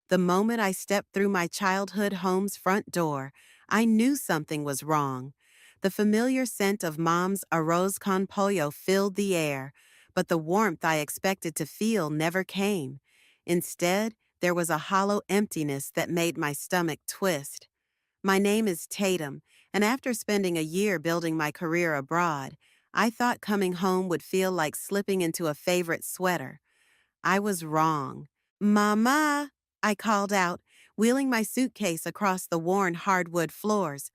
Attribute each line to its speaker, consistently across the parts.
Speaker 1: The moment I stepped through my childhood home's front door, I knew something was wrong. The familiar scent of Mom's arroz con pollo filled the air, but the warmth I expected to feel never came. Instead, there was a hollow emptiness that made my stomach twist. My name is Tatum, and after spending a year building my career abroad, I thought coming home would feel like slipping into a favorite sweater. I was wrong. Mama, I called out, wheeling my suitcase across the worn hardwood floors.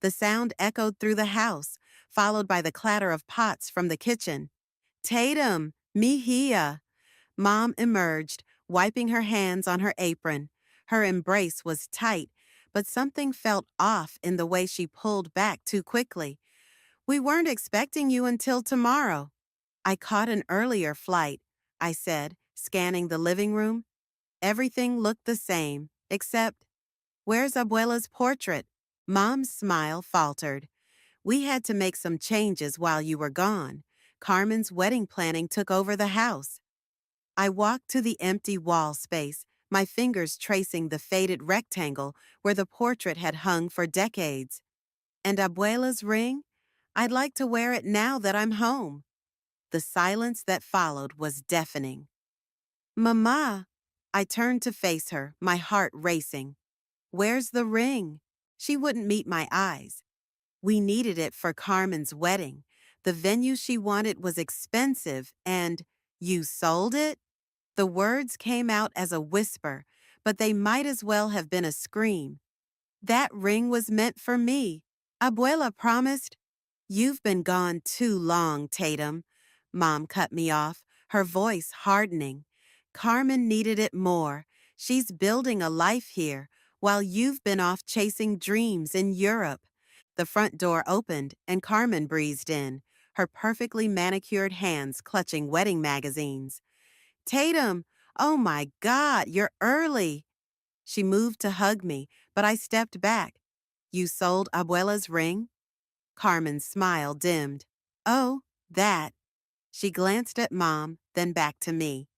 Speaker 1: The sound echoed through the house, followed by the clatter of pots from the kitchen. Tatum, me here. Mom emerged, wiping her hands on her apron. Her embrace was tight, but something felt off in the way she pulled back too quickly. We weren't expecting you until tomorrow. I caught an earlier flight, I said, scanning the living room. Everything looked the same, except, where's Abuela's portrait? Mom's smile faltered. We had to make some changes while you were gone. Carmen's wedding planning took over the house. I walked to the empty wall space, my fingers tracing the faded rectangle where the portrait had hung for decades. And Abuela's ring? I'd like to wear it now that I'm home. The silence that followed was deafening. Mama! I turned to face her, my heart racing. Where's the ring? She wouldn't meet my eyes. We needed it for Carmen's wedding. The venue she wanted was expensive, and you sold it? The words came out as a whisper, but they might as well have been a scream. That ring was meant for me. Abuela promised. You've been gone too long, Tatum. Mom cut me off, her voice hardening. Carmen needed it more. She's building a life here, while you've been off chasing dreams in Europe. The front door opened and Carmen breezed in, her perfectly manicured hands clutching wedding magazines. Tatum, oh my God, you're early. She moved to hug me, but I stepped back. You sold Abuela's ring? Carmen's smile dimmed. Oh, that. She glanced at Mom, then back to me.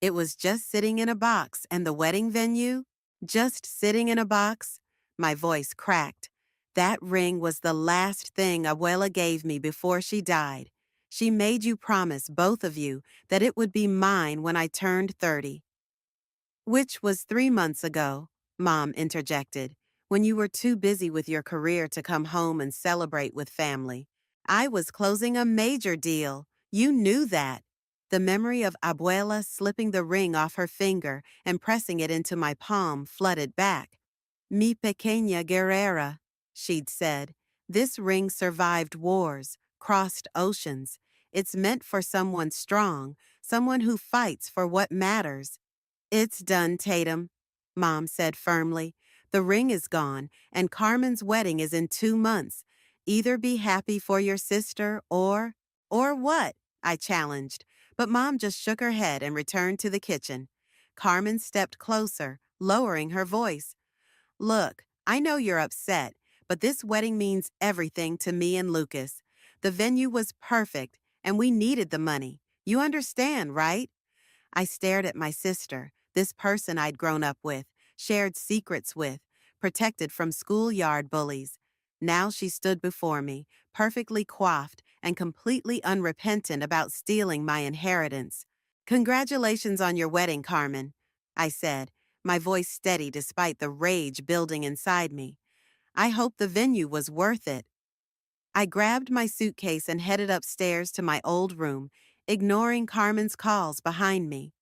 Speaker 1: It was just sitting in a box, and the wedding venue? Just sitting in a box? My voice cracked. That ring was the last thing Abuela gave me before she died. She made you promise, both of you, that it would be mine when I turned 30. Which was 3 months ago, Mom interjected, when you were too busy with your career to come home and celebrate with family. I was closing a major deal. You knew that. The memory of Abuela slipping the ring off her finger and pressing it into my palm flooded back. Mi pequeña guerrera, she'd said. This ring survived wars, crossed oceans. It's meant for someone strong, someone who fights for what matters. It's done, Tatum, Mom said firmly. The ring is gone, and Carmen's wedding is in 2 months. Either be happy for your sister or what? I challenged, but Mom just shook her head and returned to the kitchen. Carmen stepped closer, lowering her voice. Look, I know you're upset, but this wedding means everything to me and Lucas. The venue was perfect, and we needed the money. You understand, right? I stared at my sister, this person I'd grown up with, shared secrets with, protected from schoolyard bullies. Now she stood before me, perfectly coiffed and completely unrepentant about stealing my inheritance. Congratulations on your wedding, Carmen, I said, my voice steady despite the rage building inside me. I hope the venue was worth it. I grabbed my suitcase and headed upstairs to my old room, ignoring Carmen's calls behind me.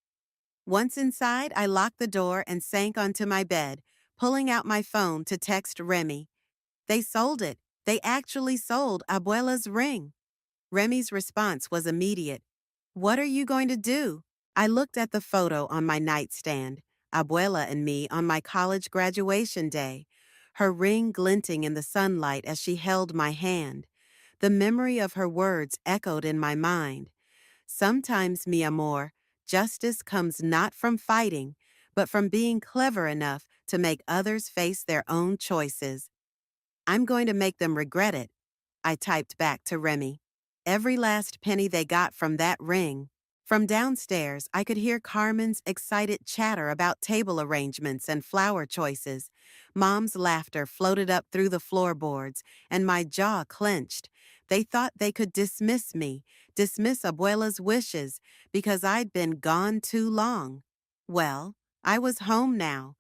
Speaker 1: Once inside, I locked the door and sank onto my bed, pulling out my phone to text Remy. They sold it. They actually sold Abuela's ring. Remy's response was immediate. What are you going to do? I looked at the photo on my nightstand, Abuela and me on my college graduation day, her ring glinting in the sunlight as she held my hand. The memory of her words echoed in my mind. Sometimes, mi amor, justice comes not from fighting, but from being clever enough to make others face their own choices. I'm going to make them regret it, I typed back to Remy. Every last penny they got from that ring, From downstairs, I could hear Carmen's excited chatter about table arrangements and flower choices. Mom's laughter floated up through the floorboards, and my jaw clenched. They thought they could dismiss me, dismiss Abuela's wishes, because I'd been gone too long. Well, I was home now,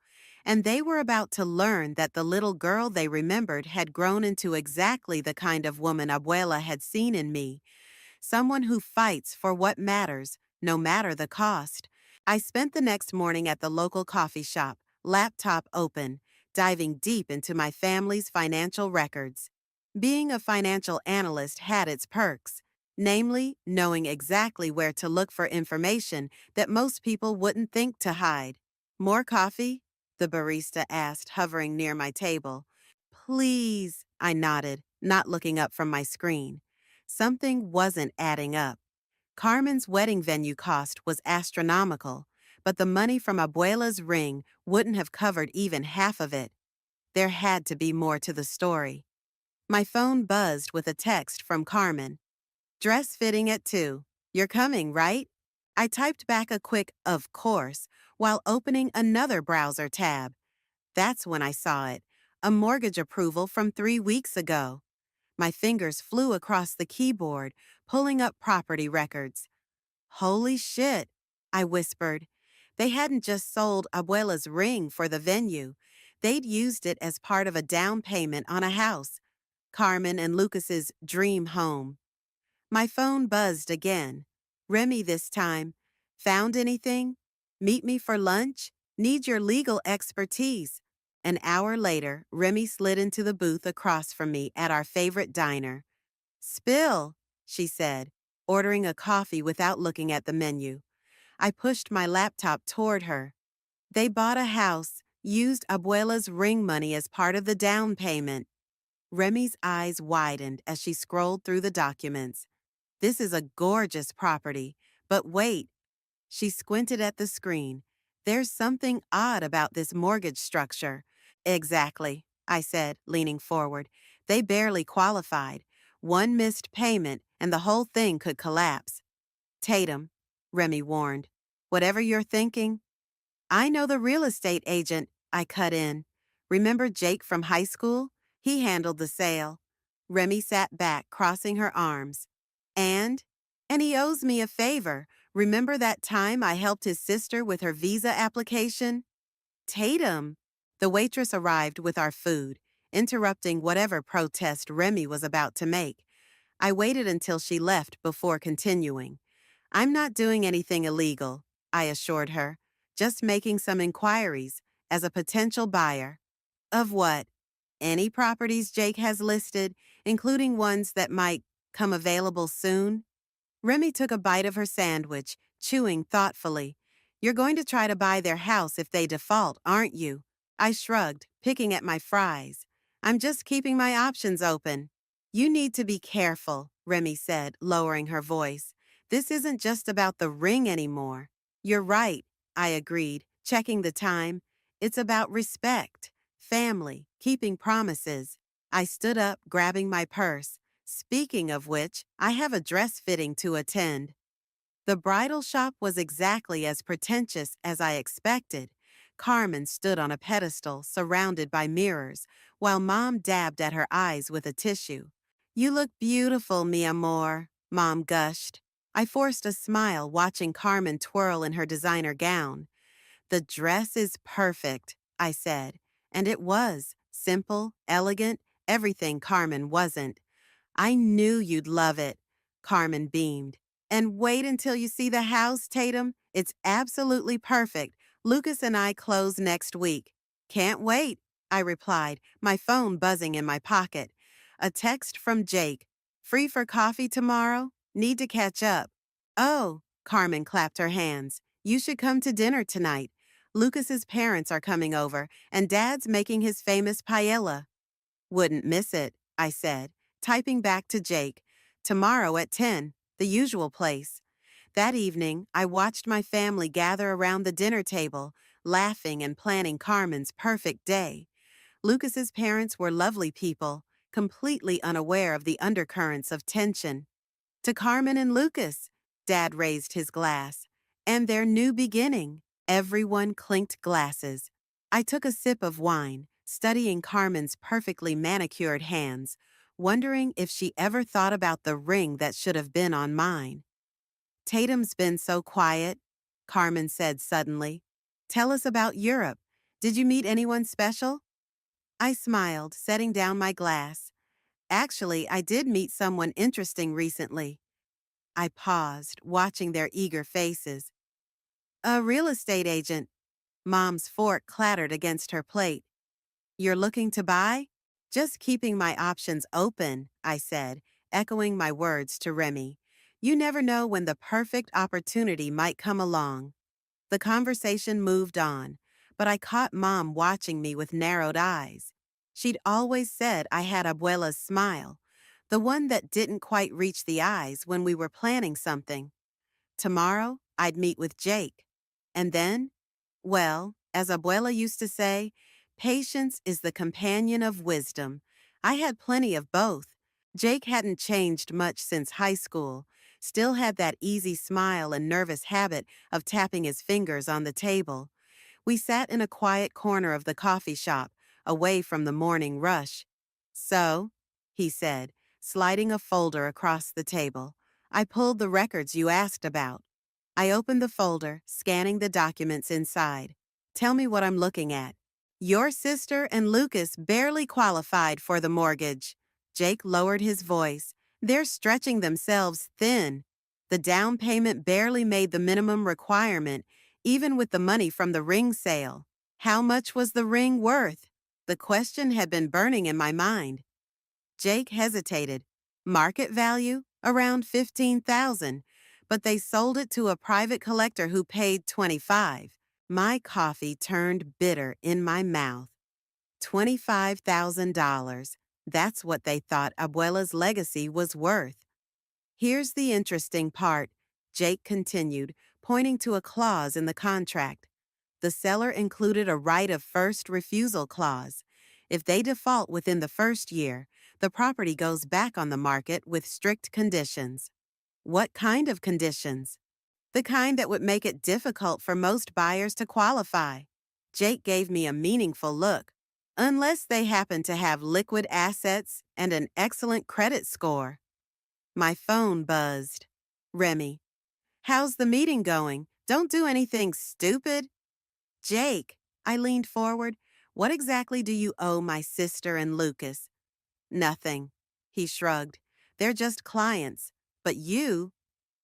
Speaker 1: and they were about to learn that the little girl they remembered had grown into exactly the kind of woman Abuela had seen in me, someone who fights for what matters, no matter the cost. I spent the next morning at the local coffee shop, laptop open, diving deep into my family's financial records. Being a financial analyst had its perks, namely, knowing exactly where to look for information that most people wouldn't think to hide. More coffee? The barista asked, hovering near my table. Please, I nodded, not looking up from my screen. Something wasn't adding up. Carmen's wedding venue cost was astronomical, but the money from Abuela's ring wouldn't have covered even half of it. There had to be more to the story. My phone buzzed with a text from Carmen. Dress fitting at 2. You're coming, right? I typed back a quick, of course, while opening another browser tab. That's when I saw it. A mortgage approval from 3 weeks ago. My fingers flew across the keyboard, pulling up property records. Holy shit, I whispered. They hadn't just sold Abuela's ring for the venue. They'd used it as part of a down payment on a house, Carmen and Lucas's dream home. My phone buzzed again. Remy this time. Found anything? Meet me for lunch? Need your legal expertise. An hour later, Remy slid into the booth across from me at our favorite diner. Spill, she said, ordering a coffee without looking at the menu. I pushed my laptop toward her. They bought a house, used Abuela's ring money as part of the down payment. Remy's eyes widened as she scrolled through the documents. This is a gorgeous property, but wait. She squinted at the screen. There's something odd about this mortgage structure. Exactly, I said, leaning forward. They barely qualified. One missed payment, and the whole thing could collapse. Tatum, Remy warned. Whatever you're thinking. I know the real estate agent, I cut in. Remember Jake from high school? He handled the sale. Remy sat back, crossing her arms. And? And he owes me a favor. Remember that time I helped his sister with her visa application? Tatum. The waitress arrived with our food, interrupting whatever protest Remy was about to make. I waited until she left before continuing. I'm not doing anything illegal, I assured her, just making some inquiries as a potential buyer. Of what? Any properties Jake has listed, including ones that might come available soon? Remy took a bite of her sandwich, chewing thoughtfully. You're going to try to buy their house if they default, aren't you? I shrugged, picking at my fries. I'm just keeping my options open. You need to be careful, Remy said, lowering her voice. This isn't just about the ring anymore. You're right, I agreed, checking the time. It's about respect, family, keeping promises. I stood up, grabbing my purse. Speaking of which, I have a dress fitting to attend. The bridal shop was exactly as pretentious as I expected. Carmen stood on a pedestal surrounded by mirrors, while Mom dabbed at her eyes with a tissue. You look beautiful, mi amor, Mom gushed. I forced a smile watching Carmen twirl in her designer gown. The dress is perfect, I said, and it was. Simple, elegant, everything Carmen wasn't. I knew you'd love it, Carmen beamed. And wait until you see the house, Tatum. It's absolutely perfect. Lucas and I close next week. Can't wait, I replied, my phone buzzing in my pocket. A text from Jake. Free for coffee tomorrow? Need to catch up. Oh, Carmen clapped her hands. You should come to dinner tonight. Lucas's parents are coming over, and Dad's making his famous paella. Wouldn't miss it, I said, typing back to Jake. Tomorrow at 10, the usual place. That evening, I watched my family gather around the dinner table, laughing and planning Carmen's perfect day. Lucas's parents were lovely people, completely unaware of the undercurrents of tension. To Carmen and Lucas, Dad raised his glass. And their new beginning. Everyone clinked glasses. I took a sip of wine, studying Carmen's perfectly manicured hands, wondering if she ever thought about the ring that should have been on mine. Tatum's been so quiet, Carmen said suddenly. Tell us about Europe. Did you meet anyone special? I smiled, setting down my glass. Actually, I did meet someone interesting recently. I paused, watching their eager faces. A real estate agent. Mom's fork clattered against her plate. You're looking to buy? Just keeping my options open, I said, echoing my words to Remy. You never know when the perfect opportunity might come along. The conversation moved on, but I caught Mom watching me with narrowed eyes. She'd always said I had Abuela's smile, the one that didn't quite reach the eyes when we were planning something. Tomorrow, I'd meet with Jake. And then, well, as Abuela used to say, patience is the companion of wisdom. I had plenty of both. Jake hadn't changed much since high school, still had that easy smile and nervous habit of tapping his fingers on the table. We sat in a quiet corner of the coffee shop, away from the morning rush. So, he said, sliding a folder across the table, I pulled the records you asked about. I opened the folder, scanning the documents inside. Tell me what I'm looking at. Your sister and Lucas barely qualified for the mortgage. Jake lowered his voice. They're stretching themselves thin. The down payment barely made the minimum requirement, even with the money from the ring sale. How much was the ring worth? The question had been burning in my mind. Jake hesitated. Market value? Around 15,000, but they sold it to a private collector who paid 25. My coffee turned bitter in my mouth. $25,000. That's what they thought Abuela's legacy was worth. Here's the interesting part, Jake continued, pointing to a clause in the contract. The seller included a right of first refusal clause. If they default within the first year, the property goes back on the market with strict conditions. What kind of conditions? The kind that would make it difficult for most buyers to qualify. Jake gave me a meaningful look. Unless they happen to have liquid assets and an excellent credit score. My phone buzzed. Remy. How's the meeting going? Don't do anything stupid. Jake. I leaned forward. What exactly do you owe my sister and Lucas? Nothing. He shrugged. They're just clients. But you,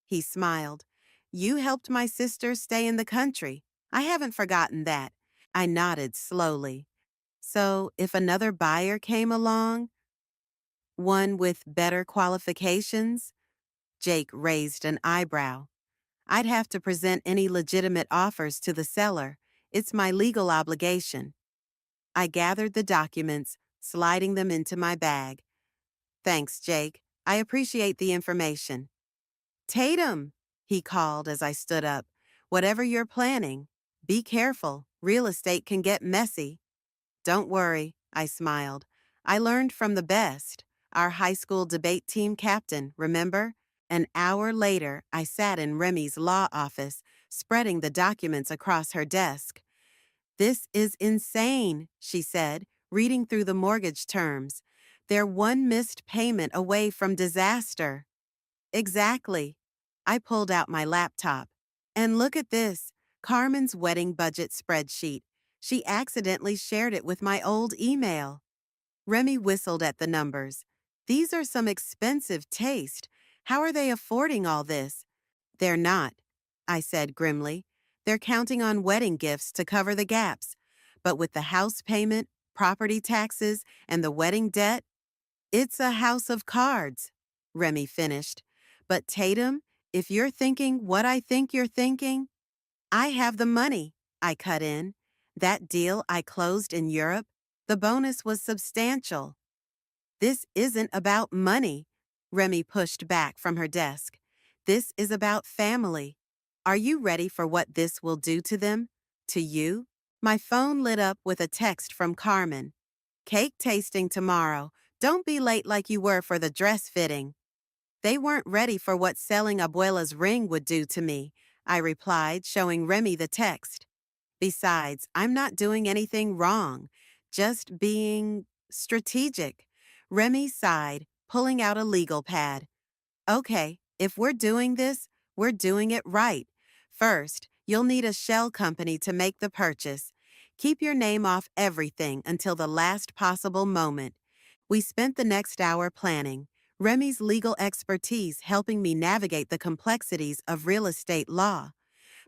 Speaker 1: he smiled. You helped my sister stay in the country. I haven't forgotten that. I nodded slowly. So, if another buyer came along, one with better qualifications? Jake raised an eyebrow. I'd have to present any legitimate offers to the seller. It's my legal obligation. I gathered the documents, sliding them into my bag. Thanks, Jake. I appreciate the information. Tatum, he called as I stood up. Whatever you're planning, be careful. Real estate can get messy. Don't worry, I smiled. I learned from the best. Our high school debate team captain, remember? An hour later, I sat in Remy's law office, spreading the documents across her desk. This is insane, she said, reading through the mortgage terms. They're one missed payment away from disaster. Exactly. I pulled out my laptop. And look at this, Carmen's wedding budget spreadsheet. She accidentally shared it with my old email. Remy whistled at the numbers. These are some expensive taste. How are they affording all this? They're not, I said grimly. They're counting on wedding gifts to cover the gaps. But with the house payment, property taxes, and the wedding debt, it's a house of cards, Remy finished. But Tatum, if you're thinking what I think you're thinking, I have the money, I cut in. That deal I closed in Europe, the bonus was substantial. This isn't about money, Remy pushed back from her desk. This is about family. Are you ready for what this will do to them? To you? My phone lit up with a text from Carmen. Cake tasting tomorrow. Don't be late like you were for the dress fitting. They weren't ready for what selling Abuela's ring would do to me, I replied, showing Remy the text. Besides, I'm not doing anything wrong, just being strategic. Remy sighed, pulling out a legal pad. Okay, if we're doing this, we're doing it right. First, you'll need a shell company to make the purchase. Keep your name off everything until the last possible moment. We spent the next hour planning, Remy's legal expertise helping me navigate the complexities of real estate law.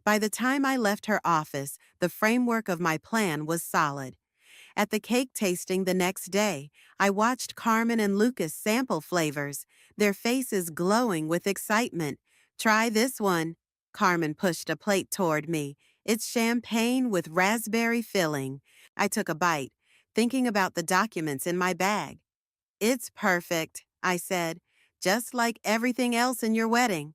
Speaker 1: By the time I left her office, the framework of my plan was solid. At the cake tasting the next day, I watched Carmen and Lucas sample flavors, their faces glowing with excitement. Try this one. Carmen pushed a plate toward me. It's champagne with raspberry filling. I took a bite, thinking about the documents in my bag. It's perfect, I said, just like everything else in your wedding.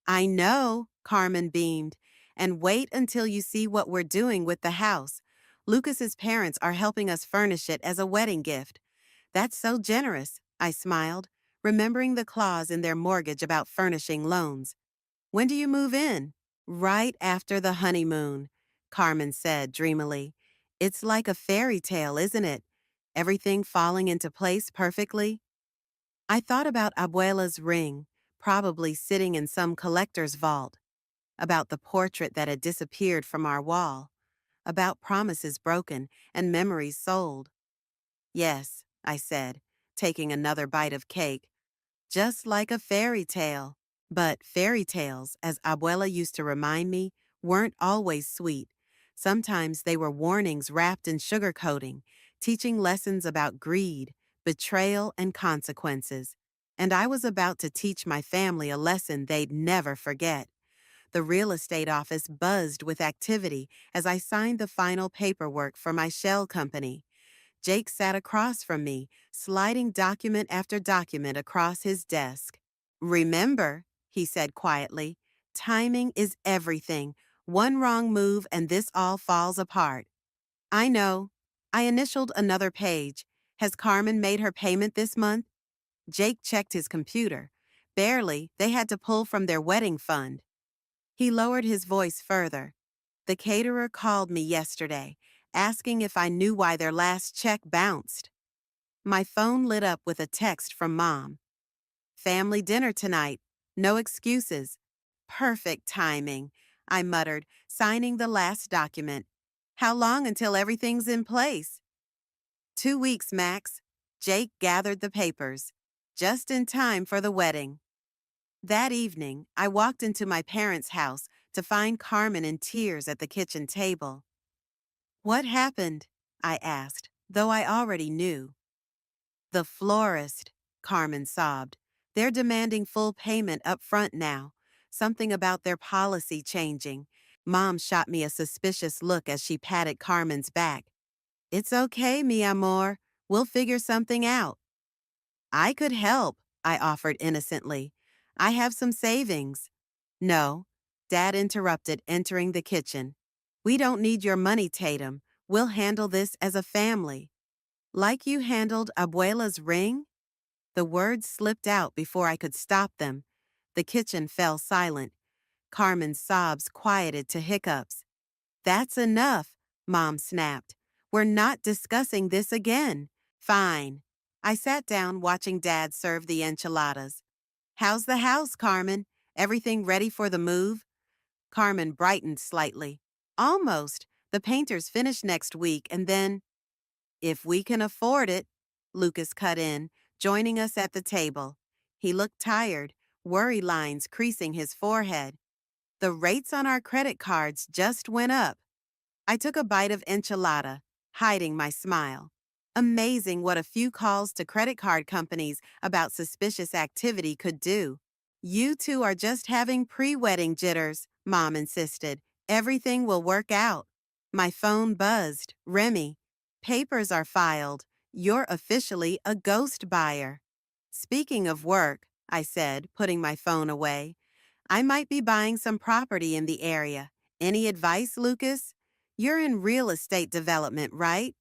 Speaker 1: I know, Carmen beamed. And wait until you see what we're doing with the house. Lucas's parents are helping us furnish it as a wedding gift. That's so generous, I smiled, remembering the clause in their mortgage about furnishing loans. When do you move in? Right after the honeymoon, Carmen said dreamily. It's like a fairy tale, isn't it? Everything falling into place perfectly. I thought about Abuela's ring, probably sitting in some collector's vault, about the portrait that had disappeared from our wall, about promises broken and memories sold. Yes, I said, taking another bite of cake, just like a fairy tale. But fairy tales, as Abuela used to remind me, weren't always sweet. Sometimes they were warnings wrapped in sugar coating, teaching lessons about greed, betrayal, and consequences. And I was about to teach my family a lesson they'd never forget. The real estate office buzzed with activity as I signed the final paperwork for my shell company. Jake sat across from me, sliding document after document across his desk. Remember, he said quietly, timing is everything. One wrong move and this all falls apart. I know. I initialed another page. Has Carmen made her payment this month? Jake checked his computer. Barely, they had to pull from their wedding fund. He lowered his voice further. The caterer called me yesterday, asking if I knew why their last check bounced. My phone lit up with a text from Mom. Family dinner tonight. No excuses. Perfect timing, I muttered, signing the last document. How long until everything's in place? 2 weeks, Max. Jake gathered the papers. Just in time for the wedding. That evening, I walked into my parents' house to find Carmen in tears at the kitchen table. What happened? I asked, though I already knew. The florist, Carmen sobbed. They're demanding full payment up front now. Something about their policy changing. Mom shot me a suspicious look as she patted Carmen's back. It's okay, mi amor. We'll figure something out. I could help, I offered innocently. I have some savings. No, Dad interrupted, entering the kitchen. We don't need your money, Tatum. We'll handle this as a family. Like you handled Abuela's ring? The words slipped out before I could stop them. The kitchen fell silent. Carmen's sobs quieted to hiccups. That's enough, Mom snapped. We're not discussing this again. Fine. I sat down watching Dad serve the enchiladas. How's the house, Carmen? Everything ready for the move? Carmen brightened slightly. Almost. The painters finish next week and then… If we can afford it, Lucas cut in, joining us at the table. He looked tired, worry lines creasing his forehead. The rates on our credit cards just went up. I took a bite of enchilada, hiding my smile. Amazing what a few calls to credit card companies about suspicious activity could do. You two are just having pre-wedding jitters, Mom insisted. Everything will work out. My phone buzzed. Remy. Papers are filed. You're officially a ghost buyer. Speaking of work, I said, putting my phone away, I might be buying some property in the area. Any advice, Lucas? You're in real estate development, right?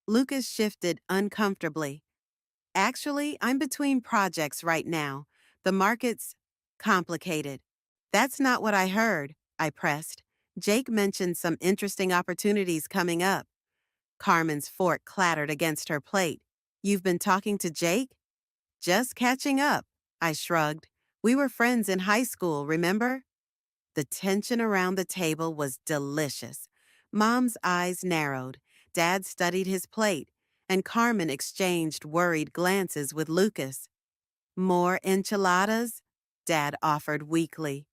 Speaker 1: Lucas shifted uncomfortably. Actually, I'm between projects right now. The market's complicated. That's not what I heard, I pressed. Jake mentioned some interesting opportunities coming up. Carmen's fork clattered against her plate. You've been talking to Jake? Just catching up, I shrugged. We were friends in high school, remember? The tension around the table was delicious. Mom's eyes narrowed. Dad studied his plate, and Carmen exchanged worried glances with Lucas. More enchiladas? Dad offered weakly.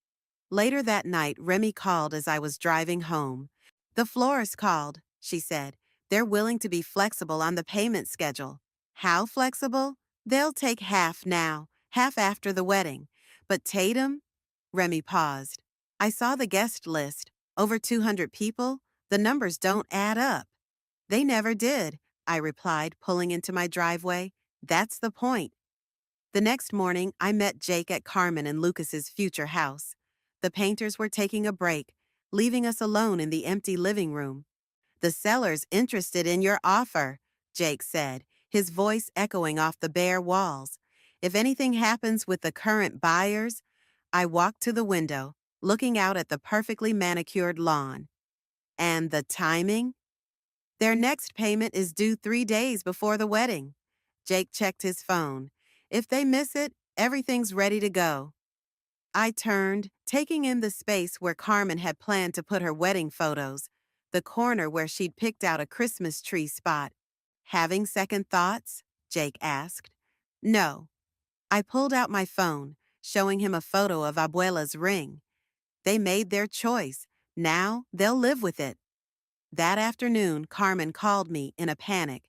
Speaker 1: Later that night, Remy called as I was driving home. The florist called, she said. They're willing to be flexible on the payment schedule. How flexible? They'll take half now, half after the wedding. But Tatum? Remy paused. I saw the guest list. Over 200 people? The numbers don't add up. They never did, I replied, pulling into my driveway. That's the point. The next morning, I met Jake at Carmen and Lucas's future house. The painters were taking a break, leaving us alone in the empty living room. The seller's interested in your offer, Jake said, his voice echoing off the bare walls. If anything happens with the current buyers, I walked to the window, looking out at the perfectly manicured lawn. And the timing? Their next payment is due 3 days before the wedding. Jake checked his phone. If they miss it, everything's ready to go. I turned, taking in the space where Carmen had planned to put her wedding photos, the corner where she'd picked out a Christmas tree spot. Having second thoughts? Jake asked. No. I pulled out my phone, showing him a photo of Abuela's ring. They made their choice. Now they'll live with it. That afternoon, Carmen called me in a panic.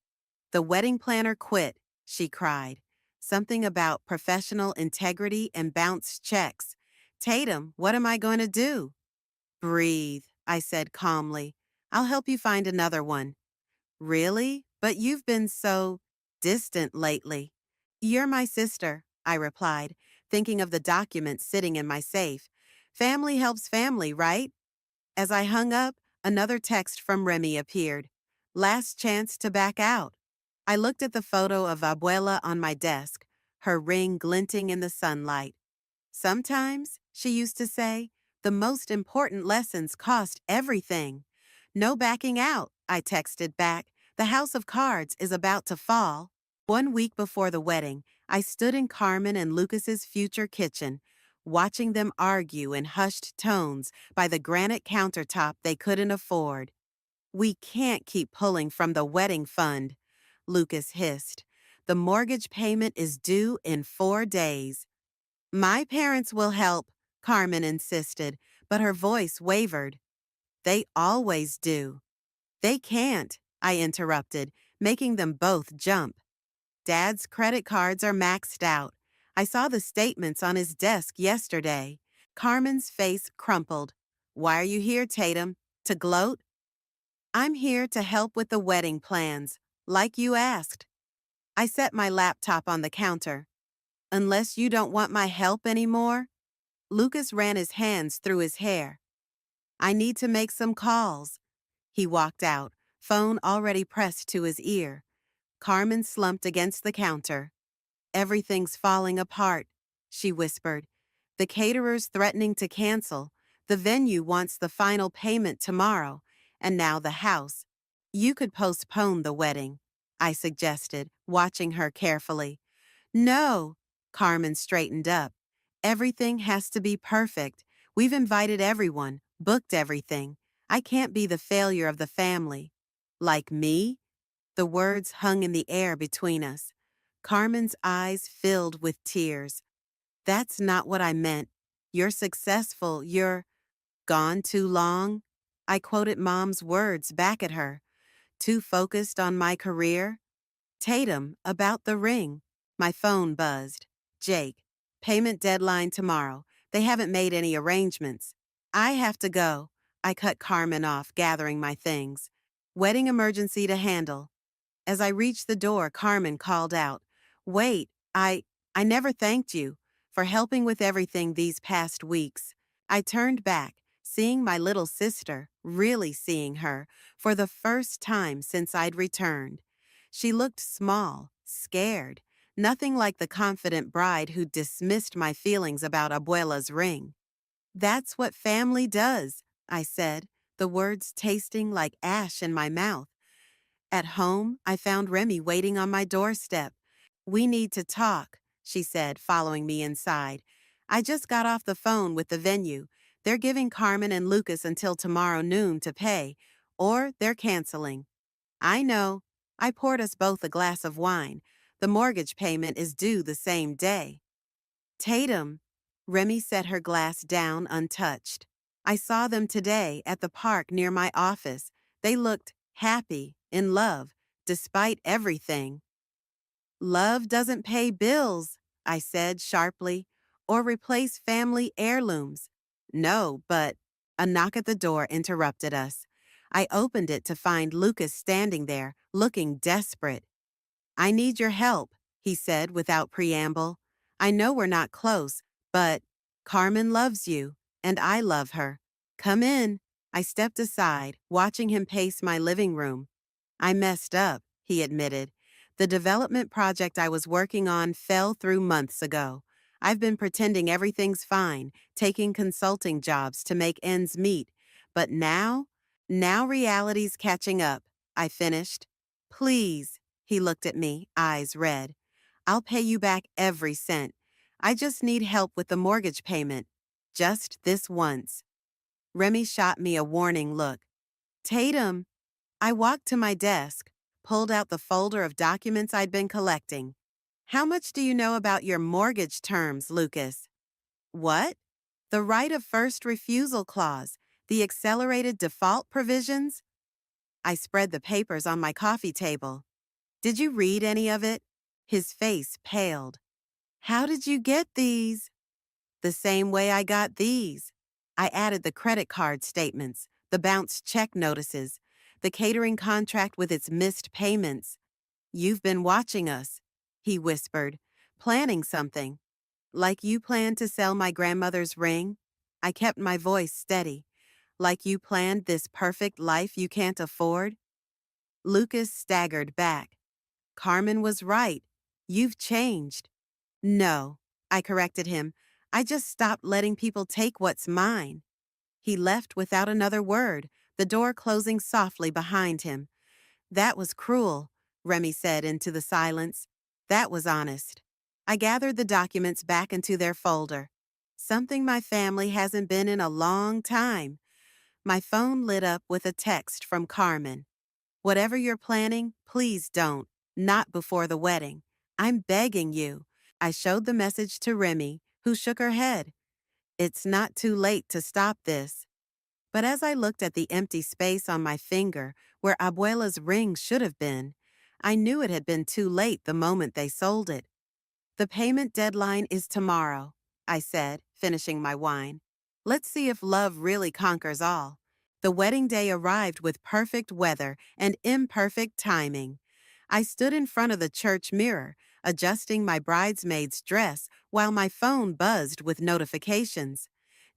Speaker 1: The wedding planner quit, she cried. Something about professional integrity and bounced checks. Tatum, what am I going to do? Breathe, I said calmly. I'll help you find another one. Really? But you've been so distant lately. You're my sister, I replied, thinking of the documents sitting in my safe. Family helps family, right? As I hung up, another text from Remy appeared. Last chance to back out. I looked at the photo of Abuela on my desk, her ring glinting in the sunlight. Sometimes, she used to say, the most important lessons cost everything. No backing out, I texted back. The house of cards is about to fall. 1 week before the wedding, I stood in Carmen and Lucas's future kitchen, watching them argue in hushed tones by the granite countertop they couldn't afford. We can't keep pulling from the wedding fund, Lucas hissed. The mortgage payment is due in 4 days. My parents will help, Carmen insisted, but her voice wavered. They always do. They can't, I interrupted, making them both jump. Dad's credit cards are maxed out. I saw the statements on his desk yesterday. Carmen's face crumpled. Why are you here, Tatum? To gloat? I'm here to help with the wedding plans, like you asked. I set my laptop on the counter. Unless you don't want my help anymore? Lucas ran his hands through his hair. I need to make some calls. He walked out, phone already pressed to his ear. Carmen slumped against the counter. Everything's falling apart, she whispered. The caterer's threatening to cancel. The venue wants the final payment tomorrow. And now the house. You could postpone the wedding, I suggested, watching her carefully. No, Carmen straightened up. Everything has to be perfect. We've invited everyone, booked everything. I can't be the failure of the family. Like me? The words hung in the air between us. Carmen's eyes filled with tears. That's not what I meant. You're successful. You're gone too long. I quoted Mom's words back at her. Too focused on my career? Tatum, about the ring. My phone buzzed. Jake, payment deadline tomorrow. They haven't made any arrangements. I have to go. I cut Carmen off, gathering my things. Wedding emergency to handle. As I reached the door, Carmen called out, Wait, I never thanked you for helping with everything these past weeks. I turned back, seeing my little sister, really seeing her, for the first time since I'd returned. She looked small, scared, Nothing like the confident bride who dismissed my feelings about Abuela's ring. That's what family does, I said, the words tasting like ash in my mouth. At home, I found Remy waiting on my doorstep. We need to talk, she said, following me inside. I just got off the phone with the venue. They're giving Carmen and Lucas until tomorrow noon to pay, or they're canceling. I know. I poured us both a glass of wine. The mortgage payment is due the same day. Tatum. Remy set her glass down untouched. I saw them today at the park near my office. They looked happy, in love, despite everything. Love doesn't pay bills, I said sharply, or replace family heirlooms. No, but a knock at the door interrupted us. I opened it to find Lucas standing there, looking desperate. I need your help, he said without preamble. I know we're not close, but Carmen loves you, and I love her. Come in. I stepped aside, watching him pace my living room. I messed up, he admitted. The development project I was working on fell through months ago. I've been pretending everything's fine, taking consulting jobs to make ends meet. But now reality's catching up, I finished. Please, he looked at me, eyes red. I'll pay you back every cent. I just need help with the mortgage payment. Just this once. Remy shot me a warning look. Tatum. I walked to my desk, pulled out the folder of documents I'd been collecting. How much do you know about your mortgage terms, Lucas? What? The right of first refusal clause, the accelerated default provisions? I spread the papers on my coffee table. Did you read any of it? His face paled. How did you get these? The same way I got these. I added the credit card statements, the bounced check notices, the catering contract with its missed payments. You've been watching us, he whispered, planning something. Like you planned to sell my grandmother's ring? I kept my voice steady. Like you planned this perfect life you can't afford? Lucas staggered back. Carmen was right. You've changed. No, I corrected him. I just stopped letting people take what's mine. He left without another word, the door closing softly behind him. That was cruel, Remy said into the silence. That was honest. I gathered the documents back into their folder. Something my family hasn't been in a long time. My phone lit up with a text from Carmen. Whatever you're planning, please don't. Not before the wedding. I'm begging you. I showed the message to Remy, who shook her head. It's not too late to stop this. But as I looked at the empty space on my finger where Abuela's ring should have been, I knew it had been too late the moment they sold it. The payment deadline is tomorrow, I said, finishing my wine. Let's see if love really conquers all. The wedding day arrived with perfect weather and imperfect timing. I stood in front of the church mirror, adjusting my bridesmaid's dress while my phone buzzed with notifications.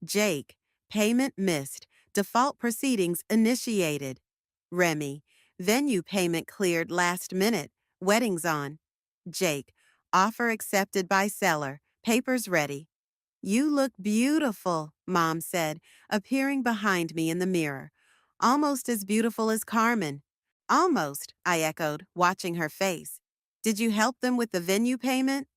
Speaker 1: Jake, payment missed, default proceedings initiated. Remy, venue payment cleared last minute, weddings on. Jake, offer accepted by seller, papers ready. You look beautiful, Mom said, appearing behind me in the mirror. Almost as beautiful as Carmen. Almost, I echoed, watching her face. Did you help them with the venue payment?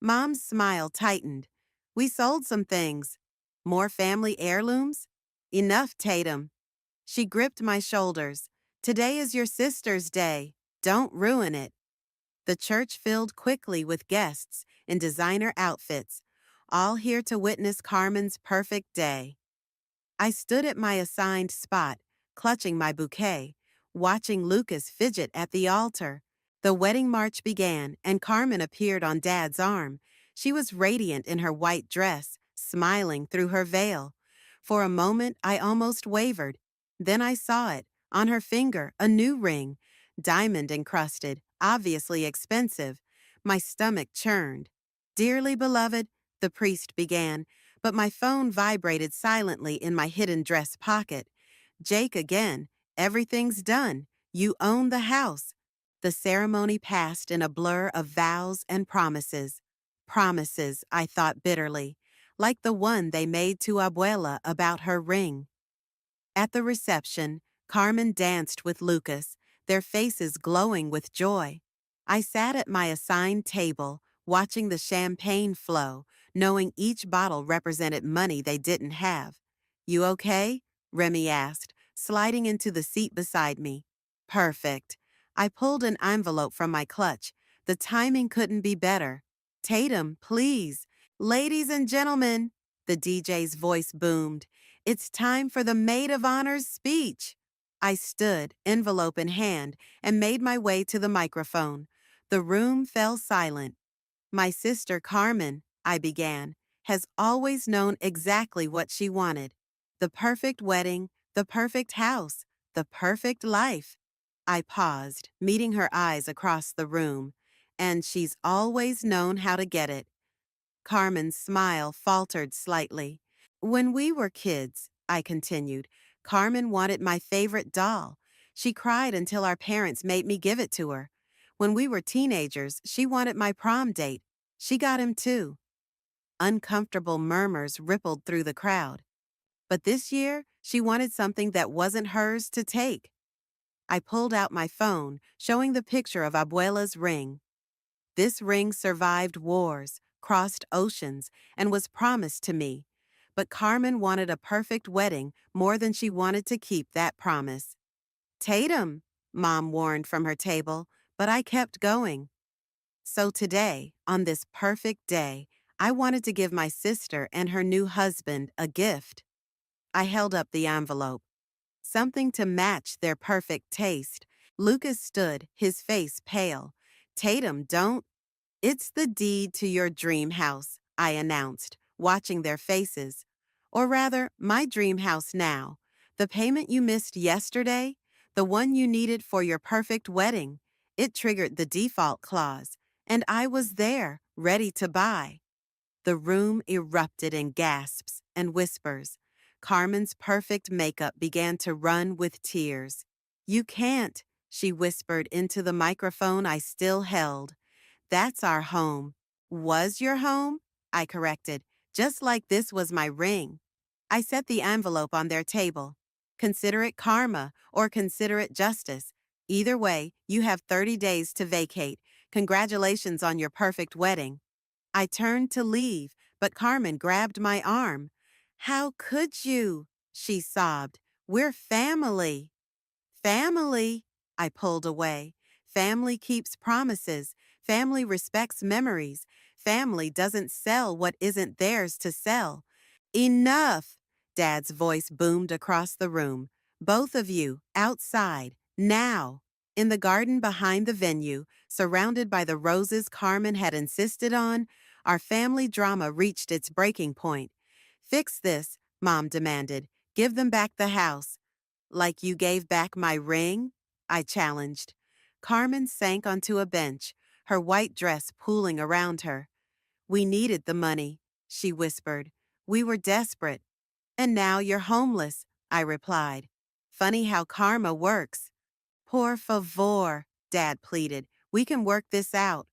Speaker 1: Mom's smile tightened. We sold some things. More family heirlooms? Enough, Tatum. She gripped my shoulders. Today is your sister's day. Don't ruin it. The church filled quickly with guests in designer outfits, all here to witness Carmen's perfect day. I stood at my assigned spot, clutching my bouquet, watching Lucas fidget at the altar. The wedding march began, and Carmen appeared on Dad's arm. She was radiant in her white dress, smiling through her veil. For a moment, I almost wavered. Then I saw it, on her finger, a new ring, diamond encrusted, obviously expensive. My stomach churned. Dearly beloved, the priest began, but my phone vibrated silently in my hidden dress pocket. Jake again. Everything's done. You own the house. The ceremony passed in a blur of vows and promises. Promises, I thought bitterly, like the one they made to Abuela about her ring. At the reception, Carmen danced with Lucas, their faces glowing with joy. I sat at my assigned table, watching the champagne flow, knowing each bottle represented money they didn't have. You okay? Remy asked, sliding into the seat beside me. Perfect. I pulled an envelope from my clutch. The timing couldn't be better. Tatum, please. Ladies and gentlemen, the DJ's voice boomed. It's time for the Maid of Honor's speech. I stood, envelope in hand, and made my way to the microphone. The room fell silent. My sister Carmen, I began, has always known exactly what she wanted. The perfect wedding, the perfect house, the perfect life. I paused, meeting her eyes across the room. And she's always known how to get it. Carmen's smile faltered slightly. When we were kids, I continued, Carmen wanted my favorite doll. She cried until our parents made me give it to her. When we were teenagers, she wanted my prom date. She got him too. Uncomfortable murmurs rippled through the crowd. But this year, she wanted something that wasn't hers to take. I pulled out my phone, showing the picture of Abuela's ring. This ring survived wars, crossed oceans, and was promised to me. But Carmen wanted a perfect wedding more than she wanted to keep that promise. Tatum, Mom warned from her table, but I kept going. So today, on this perfect day, I wanted to give my sister and her new husband a gift. I held up the envelope. Something to match their perfect taste. Lucas stood, his face pale. Tatum, don't. It's the deed to your dream house, I announced, watching their faces. Or rather, my dream house now. The payment you missed yesterday, the one you needed for your perfect wedding. It triggered the default clause, and I was there, ready to buy. The room erupted in gasps and whispers. Carmen's perfect makeup began to run with tears. You can't, she whispered into the microphone I still held. That's our home. Was your home? I corrected, just like this was my ring. I set the envelope on their table. Consider it karma or consider it justice. Either way, you have 30 days to vacate. Congratulations on your perfect wedding. I turned to leave, but Carmen grabbed my arm. How could you? She sobbed. We're family. Family, I pulled away. Family keeps promises. Family respects memories. Family doesn't sell what isn't theirs to sell. Enough! Dad's voice boomed across the room. Both of you, outside, now. In the garden behind the venue, surrounded by the roses Carmen had insisted on, our family drama reached its breaking point. Fix this, Mom demanded. Give them back the house. Like you gave back my ring? I challenged. Carmen sank onto a bench, her white dress pooling around her. We needed the money, she whispered. We were desperate. And now you're homeless, I replied. Funny how karma works. Por favor, Dad pleaded. We can work this out.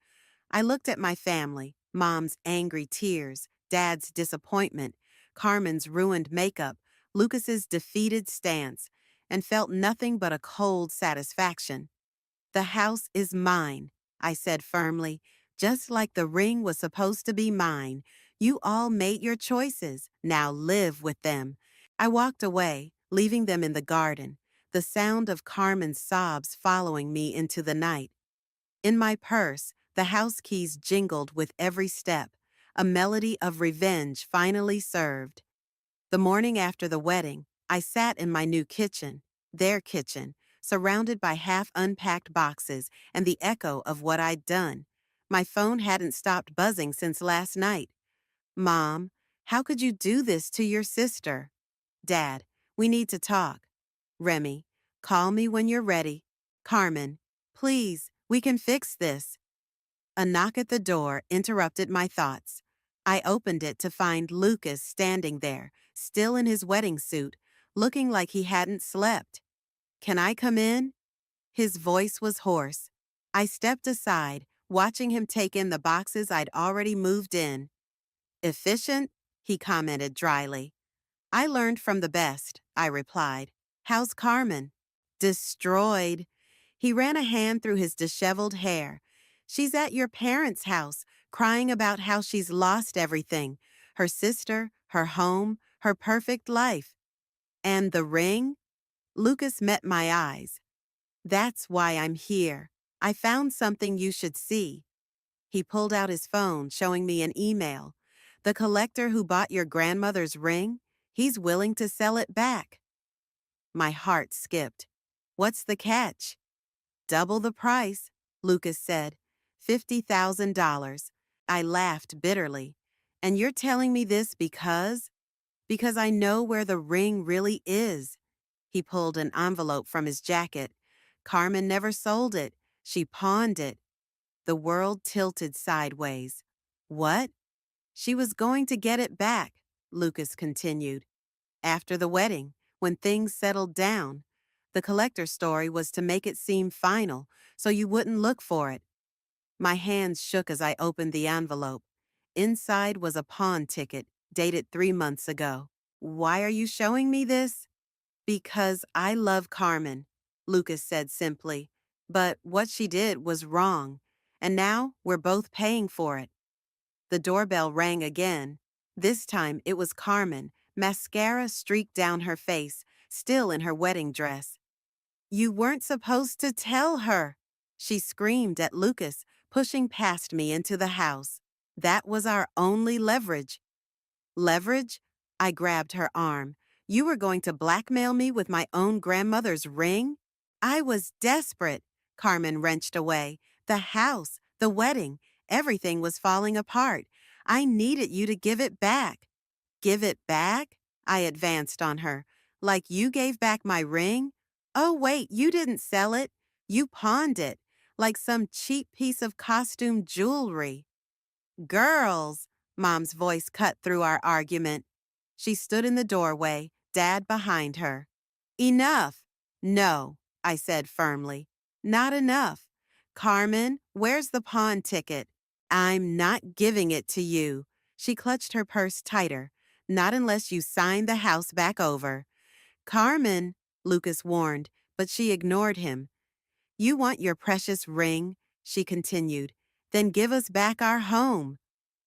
Speaker 1: I looked at my family, Mom's angry tears, Dad's disappointment, Carmen's ruined makeup, Lucas's defeated stance, and felt nothing but a cold satisfaction. The house is mine, I said firmly, just like the ring was supposed to be mine. You all made your choices. Now live with them. I walked away, leaving them in the garden, the sound of Carmen's sobs following me into the night. In my purse, the house keys jingled with every step, a melody of revenge finally served. The morning after the wedding, I sat in my new kitchen, their kitchen, surrounded by half-unpacked boxes and the echo of what I'd done. My phone hadn't stopped buzzing since last night. Mom, how could you do this to your sister? Dad, we need to talk. Remy, call me when you're ready. Carmen, please, we can fix this. A knock at the door interrupted my thoughts. I opened it to find Lucas standing there, still in his wedding suit, looking like he hadn't slept. Can I come in? His voice was hoarse. I stepped aside, watching him take in the boxes I'd already moved in. Efficient? He commented dryly. I learned from the best, I replied. How's Carmen? Destroyed. He ran a hand through his disheveled hair. She's at your parents' house, crying about how she's lost everything, her sister, her home, her perfect life. And the ring? Lucas met my eyes. That's why I'm here. I found something you should see. He pulled out his phone, showing me an email. The collector who bought your grandmother's ring, he's willing to sell it back. My heart skipped. What's the catch? Double the price, Lucas said. $50,000. I laughed bitterly. And you're telling me this because? Because I know where the ring really is. He pulled an envelope from his jacket. Carmen never sold it. She pawned it. The world tilted sideways. What? She was going to get it back, Lucas continued. After the wedding, when things settled down. The collector's story was to make it seem final, so you wouldn't look for it. My hands shook as I opened the envelope. Inside was a pawn ticket, dated 3 months ago. Why are you showing me this? Because I love Carmen, Lucas said simply. But what she did was wrong, and now we're both paying for it. The doorbell rang again. This time it was Carmen, mascara streaked down her face, still in her wedding dress. You weren't supposed to tell her, she screamed at Lucas, pushing past me into the house. That was our only leverage. Leverage? I grabbed her arm. You were going to blackmail me with my own grandmother's ring? I was desperate. Carmen wrenched away. The house, the wedding, everything was falling apart. I needed you to give it back. Give it back? I advanced on her. Like you gave back my ring? Oh, wait, you didn't sell it. You pawned it, like some cheap piece of costume jewelry. Girls, Mom's voice cut through our argument. She stood in the doorway, Dad behind her. Enough. No, I said firmly. Not enough. Carmen, where's the pawn ticket? I'm not giving it to you. She clutched her purse tighter. Not unless you sign the house back over. Carmen, Lucas warned, but she ignored him. You want your precious ring, she continued. Then give us back our home.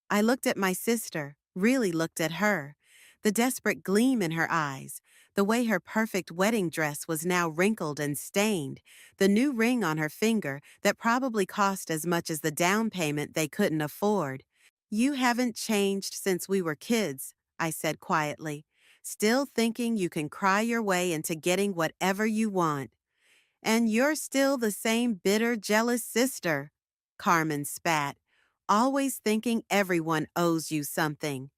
Speaker 1: I looked at my sister, really looked at her. The desperate gleam in her eyes, the way her perfect wedding dress was now wrinkled and stained, the new ring on her finger that probably cost as much as the down payment they couldn't afford. You haven't changed since we were kids, I said quietly, still thinking you can cry your way into getting whatever you want. And you're still the same bitter, jealous sister, Carmen spat, always thinking everyone owes you something.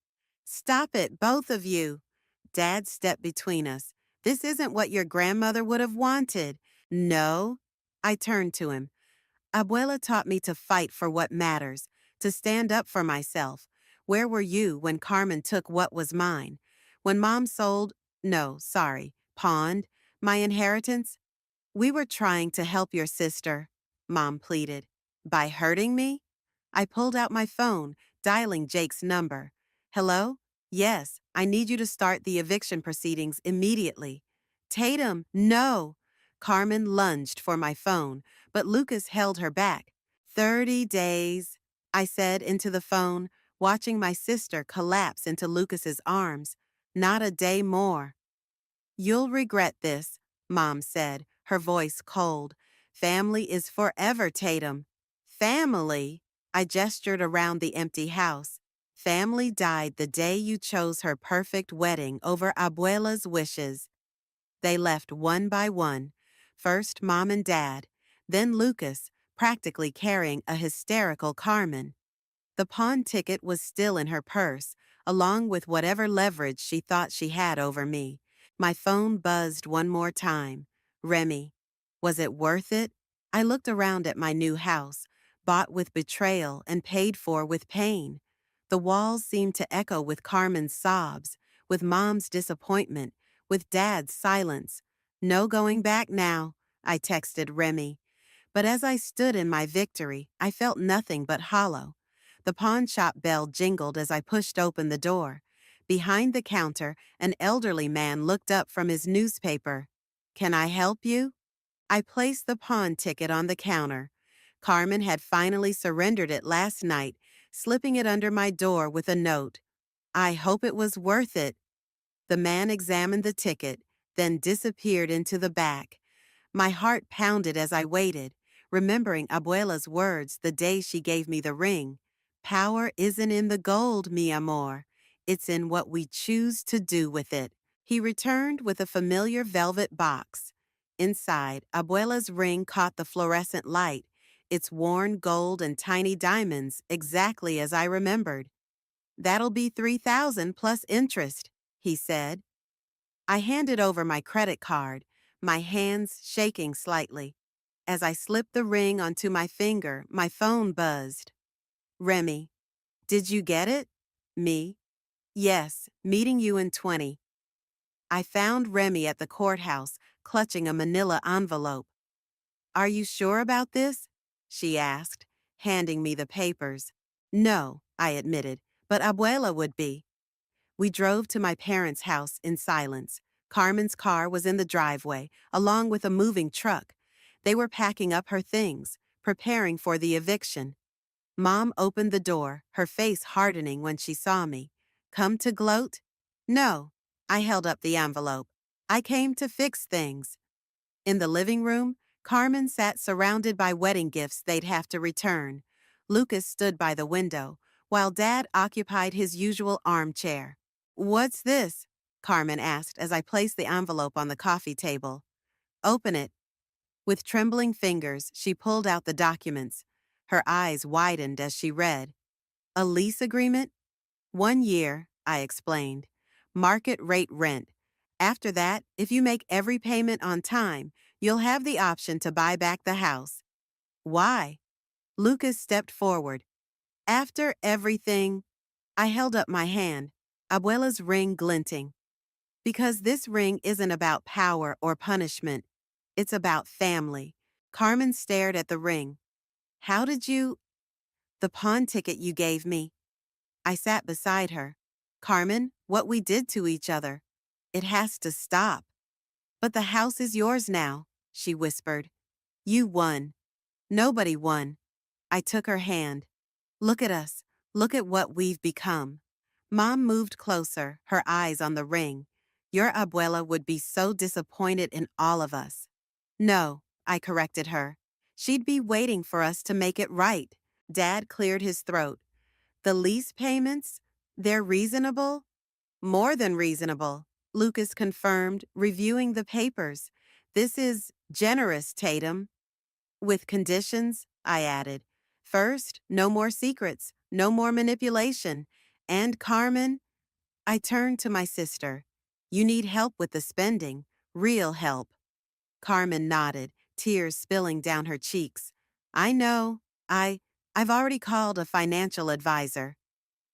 Speaker 1: Stop it, both of you. Dad stepped between us. This isn't what your grandmother would have wanted. No. I turned to him. Abuela taught me to fight for what matters, to stand up for myself. Where were you when Carmen took what was mine? When Mom sold, no, sorry, pawned, my inheritance? We were trying to help your sister, Mom pleaded. By hurting me? I pulled out my phone, dialing Jake's number. Hello? Yes, I need you to start the eviction proceedings immediately. Tatum, no! Carmen lunged for my phone, but Lucas held her back. 30 days, I said into the phone, watching my sister collapse into Lucas's arms. Not a day more. You'll regret this, Mom said, her voice cold. Family is forever, Tatum. Family? I gestured around the empty house. Family died the day you chose her perfect wedding over Abuela's wishes. They left one by one. First Mom and Dad, then Lucas, practically carrying a hysterical Carmen. The pawn ticket was still in her purse, along with whatever leverage she thought she had over me. My phone buzzed one more time. Remy. Was it worth it? I looked around at my new house, bought with betrayal and paid for with pain. The walls seemed to echo with Carmen's sobs, with Mom's disappointment, with Dad's silence. No going back now, I texted Remy. But as I stood in my victory, I felt nothing but hollow. The pawn shop bell jingled as I pushed open the door. Behind the counter, an elderly man looked up from his newspaper. "Can I help you?" I placed the pawn ticket on the counter. Carmen had finally surrendered it last night, slipping it under my door with a note. "I hope it was worth it." The man examined the ticket, then disappeared into the back. My heart pounded as I waited, remembering Abuela's words the day she gave me the ring. "Power isn't in the gold, mi amor. It's in what we choose to do with it." He returned with a familiar velvet box. Inside, Abuela's ring caught the fluorescent light, its worn gold and tiny diamonds exactly as I remembered. "That'll be 3,000 plus interest," he said. I handed over my credit card, my hands shaking slightly. As I slipped the ring onto my finger, my phone buzzed. "Remy, did you get it?" "Me? Yes, meeting you in 20. I found Remy at the courthouse, clutching a manila envelope. "Are you sure about this?" she asked, handing me the papers. "No," I admitted, "but Abuela would be." We drove to my parents' house in silence. Carmen's car was in the driveway, along with a moving truck. They were packing up her things, preparing for the eviction. Mom opened the door, her face hardening when she saw me. "Come to gloat?" "No." I held up the envelope. "I came to fix things." In the living room, Carmen sat surrounded by wedding gifts they'd have to return. Lucas stood by the window, while Dad occupied his usual armchair. "What's this?" Carmen asked as I placed the envelope on the coffee table. "Open it." With trembling fingers, she pulled out the documents. Her eyes widened as she read. "A lease agreement?" "1 year," I explained. "Market rate rent. After that, if you make every payment on time, you'll have the option to buy back the house." "Why?" Lucas stepped forward. "After everything," I held up my hand, Abuela's ring glinting. "Because this ring isn't about power or punishment. It's about family." Carmen stared at the ring. "How did you—" "The pawn ticket you gave me." I sat beside her. "Carmen, what we did to each other. It has to stop." "But the house is yours now," she whispered. "You won." "Nobody won." I took her hand. "Look at us. Look at what we've become." Mom moved closer, her eyes on the ring. "Your abuela would be so disappointed in all of us." "No," I corrected her. "She'd be waiting for us to make it right." Dad cleared his throat. "The lease payments? They're reasonable?" "More than reasonable," Lucas confirmed, reviewing the papers. "This is generous, Tatum." "With conditions," I added. "First, no more secrets, no more manipulation. And Carmen," I turned to my sister. "You need help with the spending, real help." Carmen nodded, tears spilling down her cheeks. "I know. I've already called a financial advisor."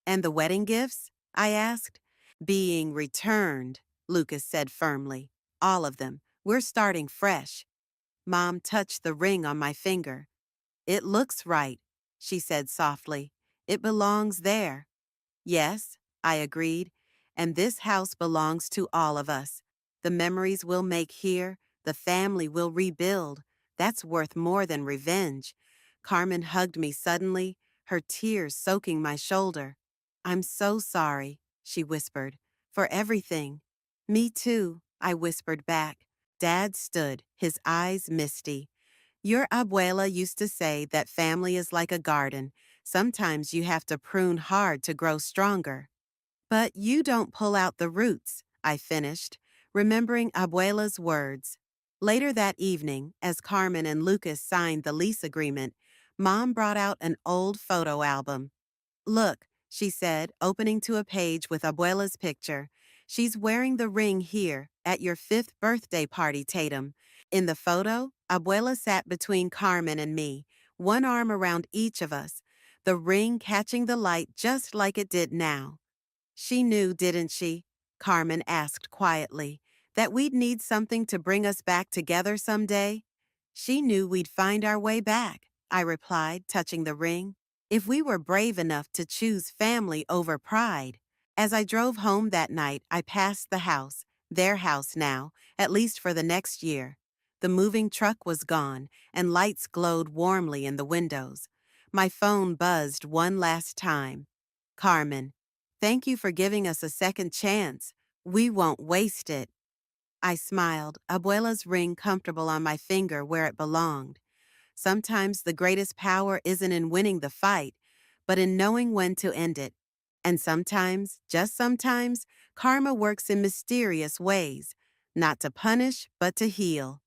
Speaker 1: "And the wedding gifts?" I asked. "Being returned," Lucas said firmly. "All of them. We're starting fresh." Mom touched the ring on my finger. "It looks right," she said softly. "It belongs there." "Yes," I agreed. "And this house belongs to all of us. The memories we'll make here, the family we'll rebuild, that's worth more than revenge." Carmen hugged me suddenly, her tears soaking my shoulder. "I'm so sorry," she whispered, "for everything." "Me too," I whispered back. Dad stood, his eyes misty. "Your abuela used to say that family is like a garden. Sometimes you have to prune hard to grow stronger." "But you don't pull out the roots," I finished, remembering Abuela's words. Later that evening, as Carmen and Lucas signed the lease agreement, Mom brought out an old photo album. "Look," she said, opening to a page with Abuela's picture. "She's wearing the ring here at your 5th birthday party, Tatum." In the photo, Abuela sat between Carmen and me, one arm around each of us, the ring catching the light just like it did now. "She knew, didn't she?" Carmen asked quietly, "that we'd need something to bring us back together someday?" She knew we'd find our way back, I replied, touching the ring. If we were brave enough to choose family over pride. As I drove home that night, I passed the house, their house now, at least for the next year. The moving truck was gone, and lights glowed warmly in the windows. My phone buzzed one last time. Carmen, thank you for giving us a second chance. We won't waste it. I smiled, Abuela's ring comfortable on my finger where it belonged. Sometimes the greatest power isn't in winning the fight, but in knowing when to end it. And sometimes, just sometimes, karma works in mysterious ways, not to punish, but to heal.